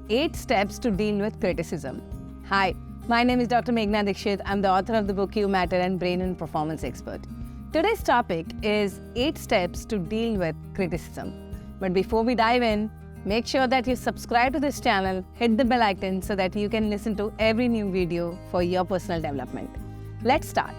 8 Steps to Deal with Criticism. Hi, my name is Dr. Meghana Dikshit. I'm the author of the book You Matter and Brain and Performance Expert. Today's topic is 8 Steps to Deal with Criticism. But before we dive in, make sure that you subscribe to this channel, hit the bell icon so that you can listen to every new video for your personal development. Let's start.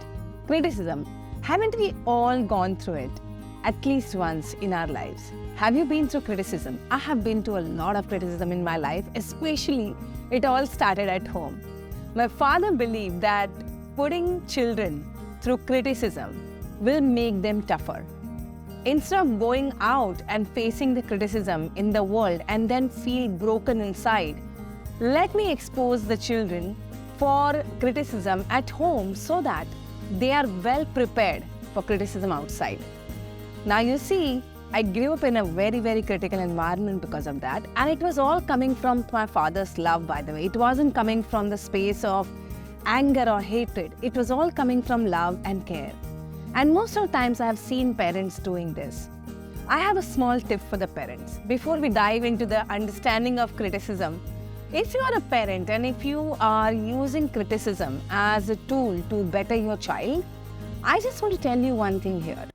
Criticism. Haven't we all gone through it at least once in our lives? Have you been through criticism? I have been to a lot of criticism in my life, especially it all started at home. My father believed that putting children through criticism will make them tougher. Instead of going out and facing the criticism in the world and then feel broken inside, let me expose the children for criticism at home so that they are well prepared for criticism outside. Now you see, I grew up in a very, very critical environment because of that, and it was all coming from my father's love, by the way. It wasn't coming from the space of anger or hatred. It was all coming from love and care. And most of the times I have seen parents doing this. I have a small tip for the parents. Before we dive into the understanding of criticism, if you are a parent and if you are using criticism as a tool to better your child, I just want to tell you one thing here.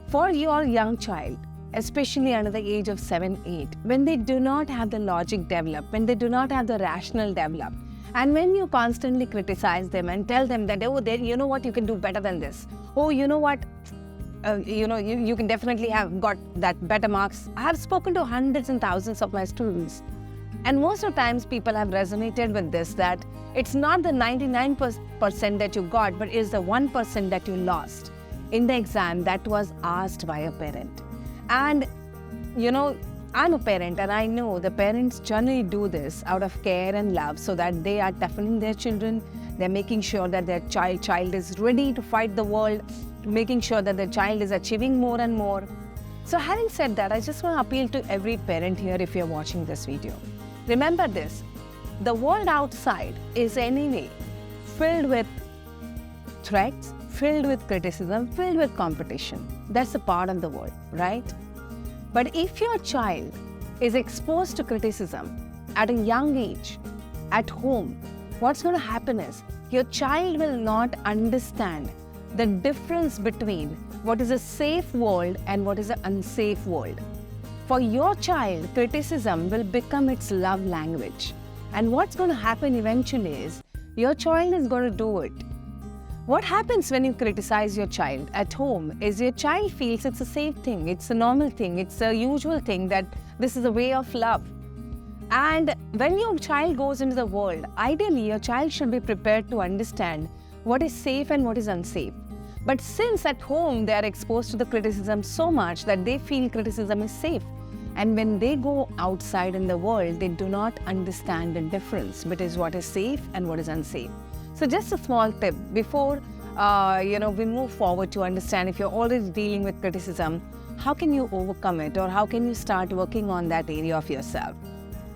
For your young child, especially under the age of 7, 8, when they do not have the logic developed, when they do not have the rational developed, and when you constantly criticize them and tell them that, oh, you know what, you can do better than this. Oh, you know what, you can definitely have got that better marks. I have spoken to hundreds and thousands of my students. And most of the times people have resonated with this, that it's not the 99% that you got, but it's the 1% that you lost in the exam that was asked by a parent. And I'm a parent and I know the parents generally do this out of care and love so that they are toughening their children. They're making sure that their child is ready to fight the world, making sure that their child is achieving more and more. So having said that, I just want to appeal to every parent here if you're watching this video. Remember this, the world outside is anyway filled with threats, filled with criticism, filled with competition. That's a part of the world, right? But if your child is exposed to criticism at a young age, at home, what's going to happen is your child will not understand the difference between what is a safe world and what is an unsafe world. For your child, criticism will become its love language. And what's going to happen eventually is your child is going to do it. What happens when you criticize your child at home is your child feels it's a safe thing, it's a normal thing, it's a usual thing, that this is a way of love. And when your child goes into the world, ideally your child should be prepared to understand what is safe and what is unsafe. But since at home they are exposed to the criticism so much that they feel criticism is safe, and when they go outside in the world, they do not understand the difference between what is safe and what is unsafe. So just a small tip before we move forward to understand if you're already dealing with criticism, how can you overcome it, or how can you start working on that area of yourself?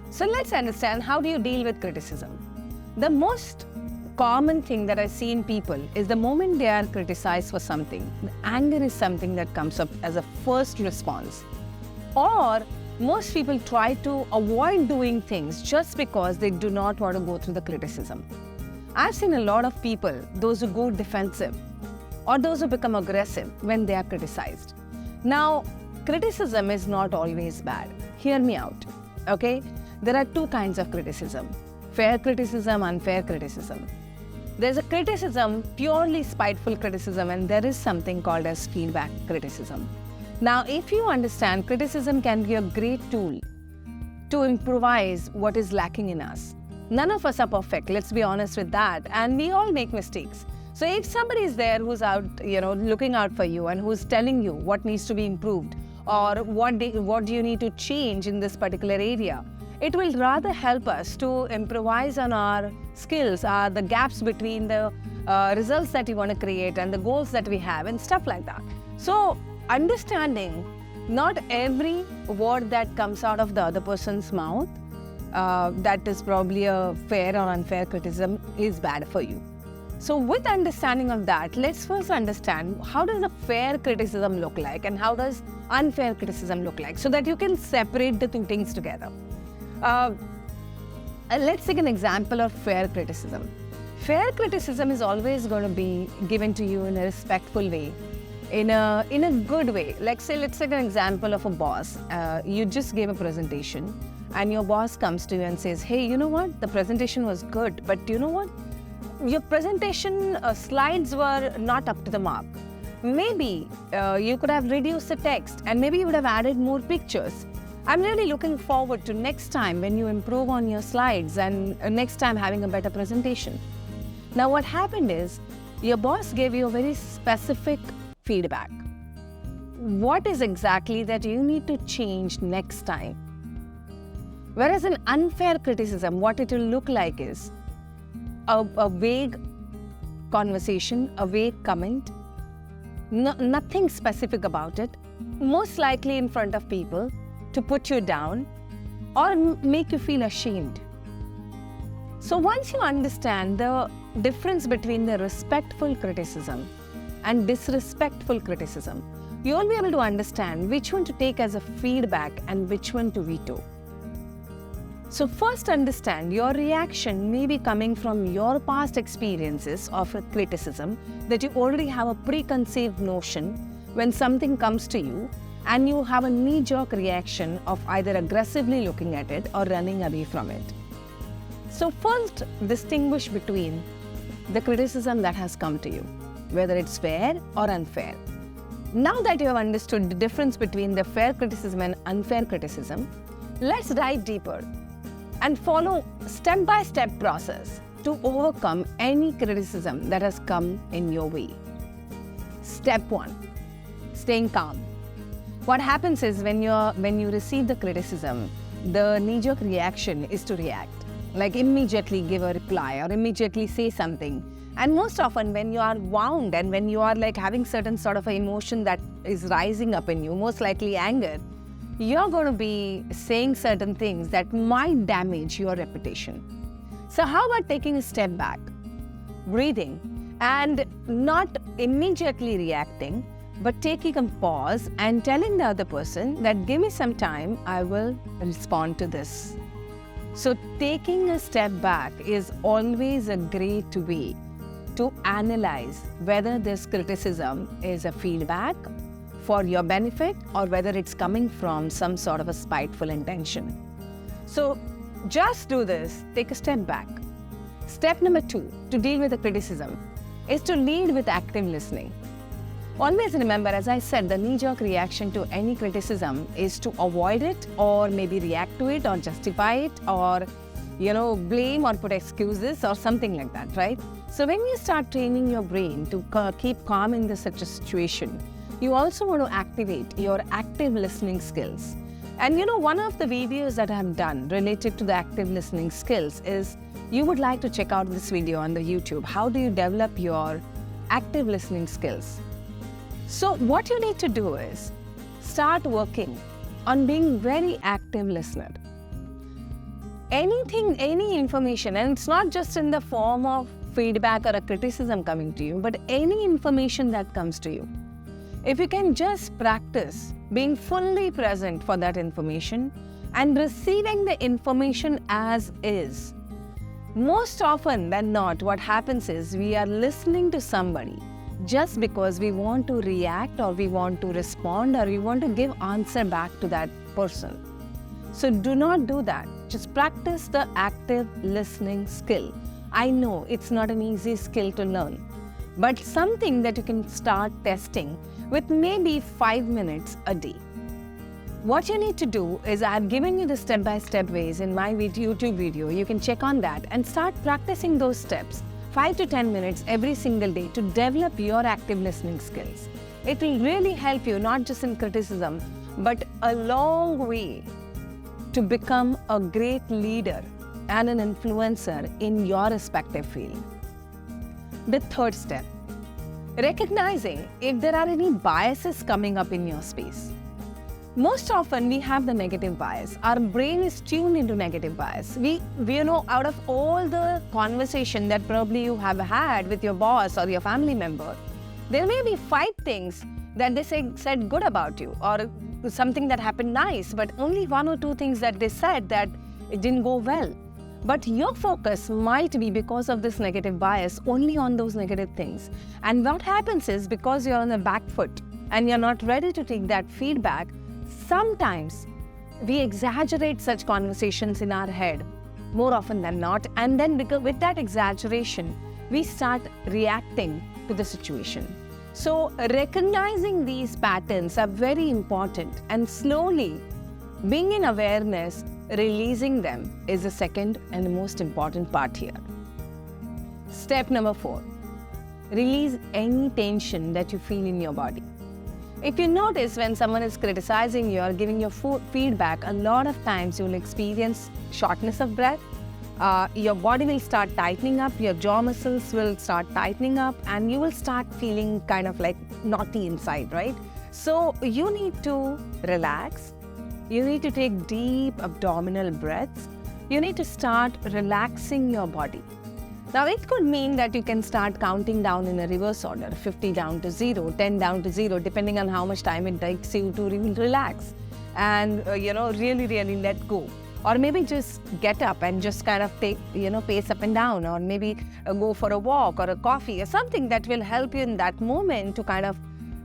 So let's understand, how do you deal with criticism? The most common thing that I see in people is the moment they are criticized for something, the anger is something that comes up as a first response. Or most people try to avoid doing things just because they do not want to go through the criticism. I've seen a lot of people, those who go defensive or those who become aggressive when they are criticized. Now, criticism is not always bad. Hear me out, okay? There are two kinds of criticism: fair criticism, unfair criticism. There's a criticism, purely spiteful criticism, and there is something called as feedback criticism. Now, if you understand, criticism can be a great tool to improvise what is lacking in us. None of us are perfect, let's be honest with that, and we all make mistakes. So if somebody is there who's out, looking out for you and who's telling you what needs to be improved or what do you need to change in this particular area, it will rather help us to improvise on our skills, the gaps between the results that you want to create and the goals that we have and stuff like that. So understanding not every word that comes out of the other person's mouth that is probably a fair or unfair criticism is bad for you. So with understanding of that, let's first understand how does a fair criticism look like and how does unfair criticism look like, so that you can separate the two things together. Uh, let's take an example of fair criticism. Fair criticism is always going to be given to you in a respectful way, in a good way. Let's take an example of a boss. You just gave a presentation and your boss comes to you and says, hey, you know what? The presentation was good, but you know what? Your presentation slides were not up to the mark. Maybe you could have reduced the text and maybe you would have added more pictures. I'm really looking forward to next time when you improve on your slides and next time having a better presentation. Now what happened is, your boss gave you a very specific feedback. What is exactly that you need to change next time? Whereas an unfair criticism, what it will look like is a vague conversation, a vague comment, nothing specific about it, most likely in front of people, to put you down or make you feel ashamed. So once you understand the difference between the respectful criticism and disrespectful criticism, you'll be able to understand which one to take as a feedback and which one to veto. So first understand your reaction may be coming from your past experiences of a criticism, that you already have a preconceived notion when something comes to you and you have a knee-jerk reaction of either aggressively looking at it or running away from it. So first, distinguish between the criticism that has come to you, whether it's fair or unfair. Now that you have understood the difference between the fair criticism and unfair criticism, let's dive deeper and follow step-by-step process to overcome any criticism that has come in your way. Step 1, staying calm. What happens is when you receive the criticism, the knee-jerk reaction is to react. Like immediately give a reply or immediately say something. And most often when you are wound and when you are like having certain sort of an emotion that is rising up in you, most likely anger, you're going to be saying certain things that might damage your reputation. So how about taking a step back, breathing, and not immediately reacting, but taking a pause and telling the other person that give me some time, I will respond to this. So taking a step back is always a great way to analyze whether this criticism is a feedback for your benefit or whether it's coming from some sort of a spiteful intention. So just do this, take a step back. Step number 2 to deal with the criticism is to lead with active listening. Always remember, as I said, the knee-jerk reaction to any criticism is to avoid it or maybe react to it or justify it or, blame or put excuses or something like that, right? So when you start training your brain to keep calm in such a situation, you also want to activate your active listening skills. And one of the videos that I have done related to the active listening skills is, you would like to check out this video on the YouTube. How do you develop your active listening skills? So what you need to do is start working on being very active listener. Any information, and it's not just in the form of feedback or a criticism coming to you, but any information that comes to you. If you can just practice being fully present for that information and receiving the information as is. Most often than not, what happens is we are listening to somebody just because we want to react or we want to respond or we want to give answer back to that person. So do not do that. Just practice the active listening skill. I know it's not an easy skill to learn, but something that you can start testing with maybe 5 minutes a day. What you need to do is, I have given you the step-by-step ways in my YouTube video. You can check on that and start practicing those steps 5 to 10 minutes every single day to develop your active listening skills. It will really help you not just in criticism, but a long way to become a great leader and an influencer in your respective field. The third step, recognizing if there are any biases coming up in your space. Most often we have the negative bias. Our brain is tuned into negative bias. We out of all the conversation that probably you have had with your boss or your family member, there may be 5 things that they said good about you or something that happened nice, but only 1 or 2 things that they said that it didn't go well. But your focus might be, because of this negative bias, only on those negative things. And what happens is, because you're on the back foot and you're not ready to take that feedback, sometimes we exaggerate such conversations in our head more often than not. And then with that exaggeration, we start reacting to the situation. So recognizing these patterns are very important, and slowly being in awareness, releasing them is the second and the most important part here. Step number 4, release any tension that you feel in your body. If you notice, when someone is criticizing you or giving you feedback, a lot of times you will experience shortness of breath. Your body will start tightening up, your jaw muscles will start tightening up, and you will start feeling kind of like knotty inside, right? So you need to relax. You need to take deep abdominal breaths. You need to start relaxing your body. Now, it could mean that you can start counting down in a reverse order, 50 down to 0, 10 down to 0, depending on how much time it takes you to relax and, really let go. Or maybe just get up and just kind of take, pace up and down, or maybe go for a walk or a coffee or something that will help you in that moment to kind of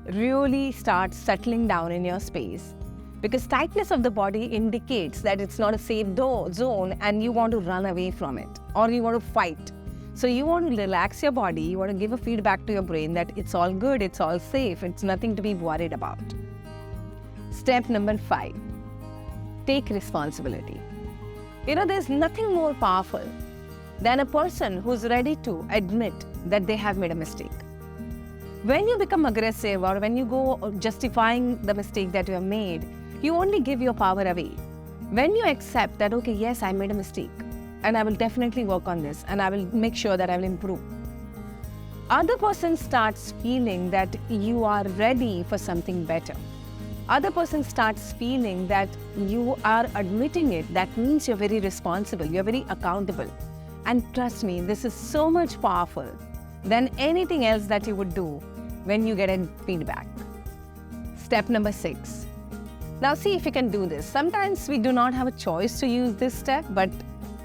really start settling down in your space. Because tightness of the body indicates that it's not a safe zone and you want to run away from it, or you want to fight. So you want to relax your body, you want to give a feedback to your brain that it's all good, it's all safe, it's nothing to be worried about. Step number 5, take responsibility. There's nothing more powerful than a person who's ready to admit that they have made a mistake. When you become aggressive, or when you go justifying the mistake that you have made, you only give your power away. When you accept that, okay, yes, I made a mistake, and I will definitely work on this, and I will make sure that I will improve. Other person starts feeling that you are ready for something better. Other person starts feeling that you are admitting it. That means you're very responsible, you're very accountable. And trust me, this is so much powerful than anything else that you would do when you get a feedback. Step number 6. Now see if you can do this. Sometimes we do not have a choice to use this step, but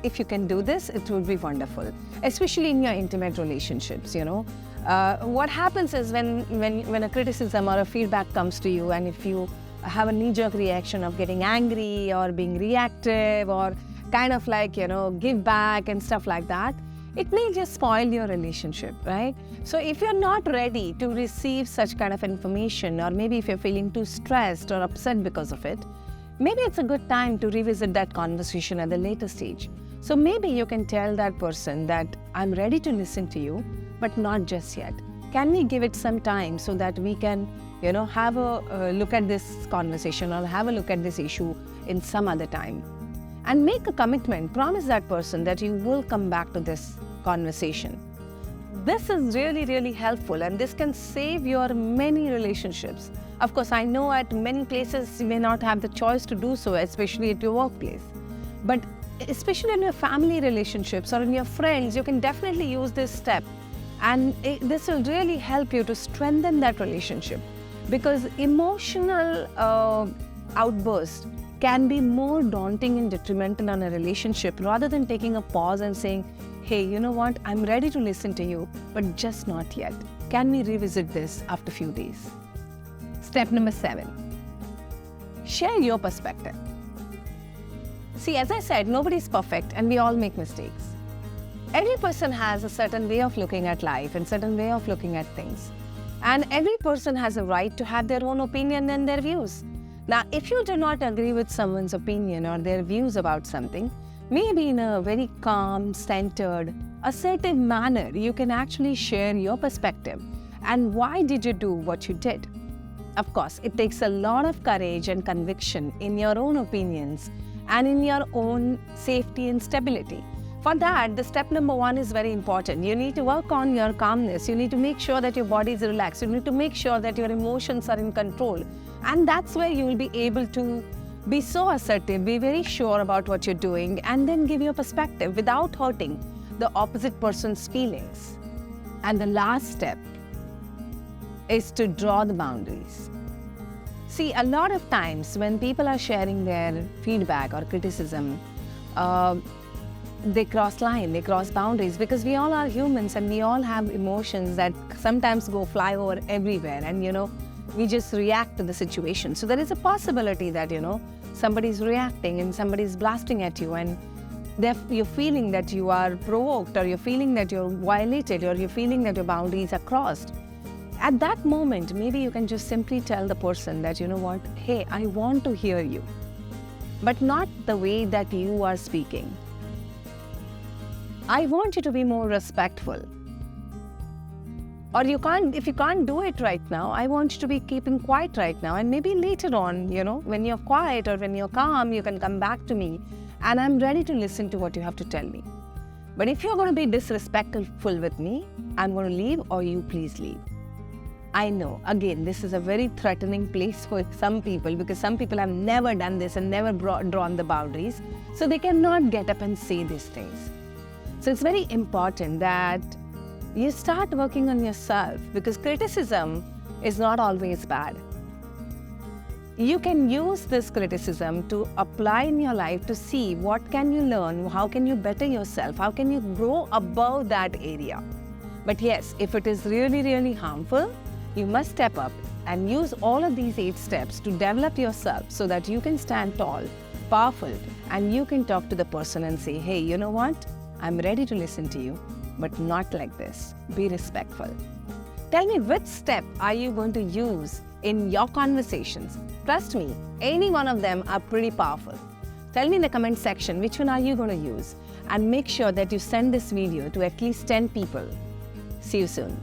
if you can do this, it would be wonderful, especially in your intimate relationships. What happens is when a criticism or a feedback comes to you, and if you have a knee-jerk reaction of getting angry or being reactive or kind of like, give back and stuff like that, it may just spoil your relationship, right? So if you're not ready to receive such kind of information, or maybe if you're feeling too stressed or upset because of it, maybe it's a good time to revisit that conversation at the later stage. So maybe you can tell that person that I'm ready to listen to you, but not just yet. Can we give it some time so that we can, have a look at this conversation or have a look at this issue in some other time? And make a commitment, promise that person that you will come back to this conversation. This is really, really helpful, and this can save your many relationships. Of course, I know at many places you may not have the choice to do so, especially at your workplace. But especially in your family relationships or in your friends, you can definitely use this step. And this will really help you to strengthen that relationship, because emotional outbursts can be more daunting and detrimental on a relationship, rather than taking a pause and saying, hey, you know what, I'm ready to listen to you, but just not yet. Can we revisit this after a few days? Step number 7, share your perspective. See, as I said, nobody's perfect and we all make mistakes. Every person has a certain way of looking at life and certain way of looking at things. And every person has a right to have their own opinion and their views. Now, if you do not agree with someone's opinion or their views about something, maybe in a very calm, centered, assertive manner, you can actually share your perspective. And why did you do what you did? Of course, it takes a lot of courage and conviction in your own opinions and in your own safety and stability. For that, the step number 1 is very important. You need to work on your calmness. You need to make sure that your body is relaxed. You need to make sure that your emotions are in control. And that's where you will be able to be so assertive, be very sure about what you're doing, and then give your perspective without hurting the opposite person's feelings. And the last step is to draw the boundaries. See, a lot of times when people are sharing their feedback or criticism, they cross line, they cross boundaries, because we all are humans and we all have emotions that sometimes go fly over everywhere, and we just react to the situation. So there is a possibility that somebody's reacting and somebody's blasting at you, and you're feeling that you are provoked, or you're feeling that you're violated, or you're feeling that your boundaries are crossed. At that moment, maybe you can just simply tell the person that, you know what, hey, I want to hear you, but not the way that you are speaking. I want you to be more respectful. Or if you can't do it right now, I want you to be keeping quiet right now. And maybe later on, when you're quiet or when you're calm, you can come back to me and I'm ready to listen to what you have to tell me. But if you're going to be disrespectful with me, I'm going to leave, or you please leave. I know, again, this is a very threatening place for some people, because some people have never done this and never drawn the boundaries. So they cannot get up and say these things. So it's very important that you start working on yourself, because criticism is not always bad. You can use this criticism to apply in your life to see what can you learn, how can you better yourself, how can you grow above that area. But yes, if it is really, really harmful, you must step up and use all of these 8 steps to develop yourself so that you can stand tall, powerful, and you can talk to the person and say, hey, you know what? I'm ready to listen to you, but not like this. Be respectful. Tell me, which step are you going to use in your conversations? Trust me, any one of them are pretty powerful. Tell me in the comment section, which one are you going to use? And make sure that you send this video to at least 10 people. See you soon.